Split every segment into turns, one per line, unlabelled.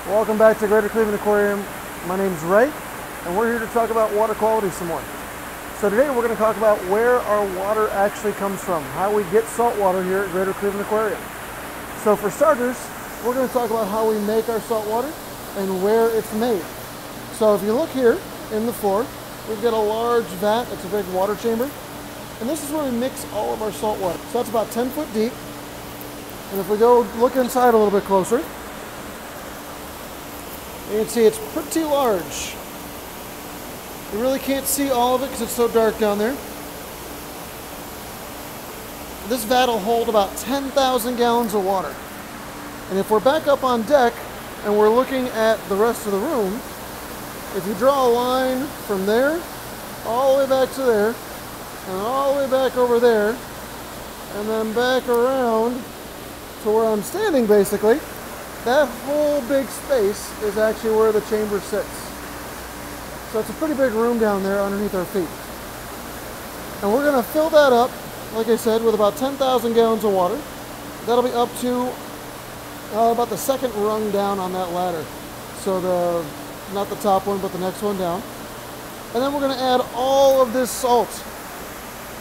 Welcome back to Greater Cleveland Aquarium. My name's Ray, and we're here to talk about water quality some more. So today we're going to talk about where our water actually comes from, how we get salt water here at Greater Cleveland Aquarium. So for starters, we're going to talk about how we make our salt water and where it's made. So if you look here in the floor, we've got a large vat. It's a big water chamber, and this is where we mix all of our salt water. So that's about 10 foot deep, and if we go look inside a little bit closer, you can see it's pretty large. You really can't see all of it because it's so dark down there. This vat will hold about 10,000 gallons of water. And if we're back up on deck and we're looking at the rest of the room, if you draw a line from there all the way back to there and all the way back over there and then back around to where I'm standing basically, that whole big space is actually where the chamber sits. So it's a pretty big room down there underneath our feet. And we're going to fill that up, like I said, with about 10,000 gallons of water. That'll be up to about the second rung down on that ladder. So not the top one, but the next one down. And then we're going to add all of this salt.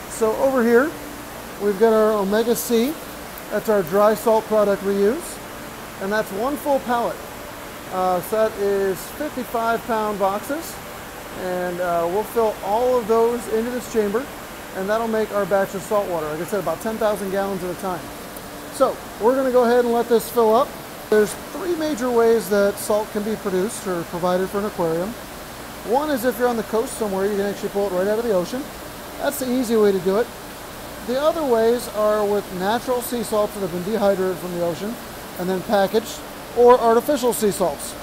So over here, we've got our Omega C. That's our dry salt product we use. And that's one full pallet. So that is 55-pound boxes. And we'll fill all of those into this chamber, and that'll make our batch of salt water. Like I said, about 10,000 gallons at a time. So we're going to go ahead and let this fill up. There's three major ways that salt can be produced or provided for an aquarium. One is if you're on the coast somewhere, you can actually pull it right out of the ocean. That's the easy way to do it. The other ways are with natural sea salts that have been dehydrated from the ocean and then packaged, or artificial sea salts.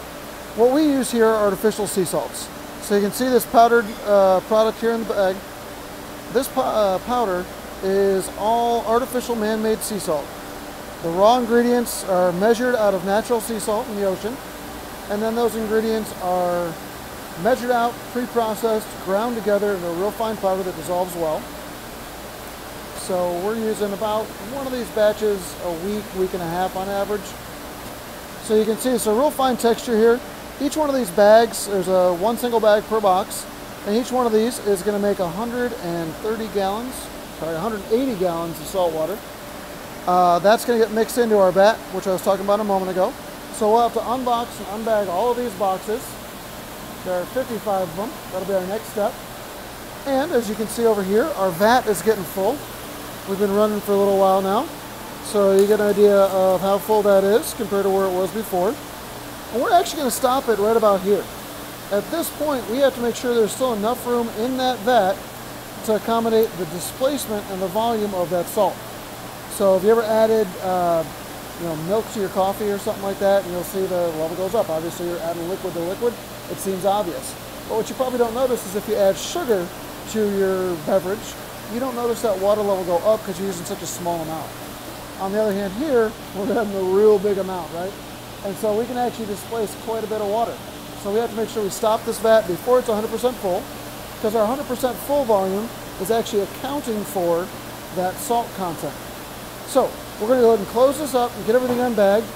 What we use here are artificial sea salts. So you can see this powdered product here in the bag. This powder is all artificial man-made sea salt. The raw ingredients are measured out of natural sea salt in the ocean, and then those ingredients are measured out, pre-processed, ground together in a real fine powder that dissolves well. So we're using about one of these batches a week, week and a half on average. So you can see it's a real fine texture here. Each one of these bags, there's one single bag per box, and each one of these is going to make 180 gallons of salt water. That's going to get mixed into our vat, which I was talking about a moment ago. So we'll have to unbox and unbag all of these boxes. There are 55 of them. That'll be our next step. And as you can see over here, our vat is getting full. We've been running for a little while now, so you get an idea of how full that is compared to where it was before. And we're actually going to stop it right about here. At this point, we have to make sure there's still enough room in that vat to accommodate the displacement and the volume of that salt. So if you ever added milk to your coffee or something like that, and you'll see the level goes up. Obviously, you're adding liquid to liquid. It seems obvious. But what you probably don't notice is if you add sugar to your beverage, you don't notice that water level go up because you're using such a small amount. On the other hand, here, we're adding a real big amount, right? And so we can actually displace quite a bit of water. So we have to make sure we stop this vat before it's 100% full, because our 100% full volume is actually accounting for that salt content. So we're going to go ahead and close this up and get everything unbagged,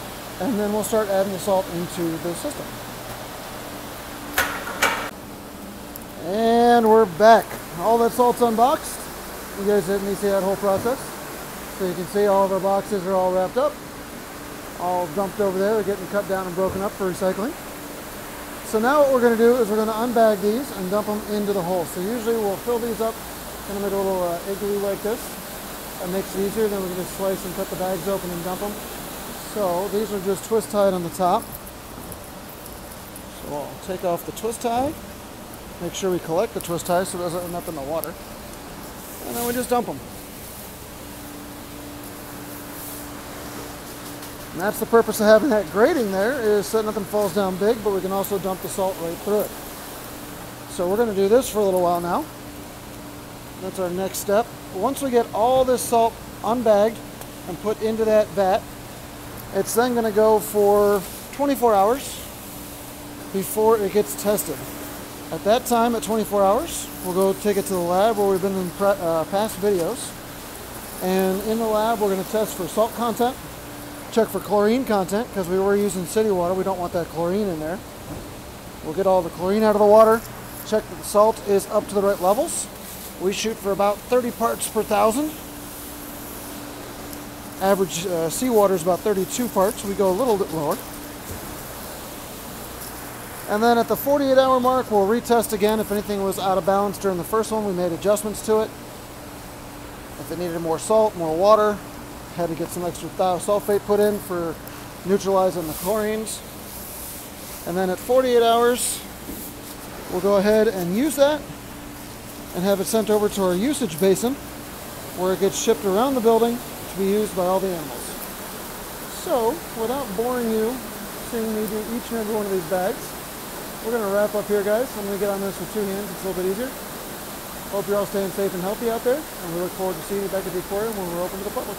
and then we'll start adding the salt into the system. And we're back. All that salt's unboxed. You guys didn't see that whole process. So you can see all of our boxes are all wrapped up, all dumped over there. They're getting cut down and broken up for recycling. So now what we're going to do is we're going to unbag these and dump them into the hole. So usually we'll fill these up, kind of make a little igloo like this. That makes it easier. Then we're going to slice and cut the bags open and dump them. So these are just twist tied on the top. So I'll take off the twist tie. Make sure we collect the twist tie so it doesn't end up in the water. And then we just dump them. And that's the purpose of having that grating there, is so nothing falls down big, but we can also dump the salt right through it. So we're going to do this for a little while now. That's our next step. Once we get all this salt unbagged and put into that vat, it's then going to go for 24 hours before it gets tested. At that time, at 24 hours, we'll go take it to the lab where we've been in past videos. And in the lab, we're going to test for salt content, Check for chlorine content, because we were using city water. We don't want that chlorine in there. We'll get all the chlorine out of the water. Check that the salt is up to the right levels. We shoot for about 30 parts per thousand. Average seawater is about 32 parts. We go a little bit lower. And then at the 48-hour mark, we'll retest again. If anything was out of balance during the first one, we made adjustments to it. If it needed more salt, more water, had to get some extra thiosulfate put in for neutralizing the chlorines. And then at 48 hours, we'll go ahead and use that and have it sent over to our usage basin where it gets shipped around the building to be used by all the animals. So, without boring you, seeing me do each and every one of these bags, we're going to wrap up here, guys. I'm going to get on this with 2 hands. It's a little bit easier. Hope you're all staying safe and healthy out there, and we look forward to seeing you back at the aquarium when we're open to the public.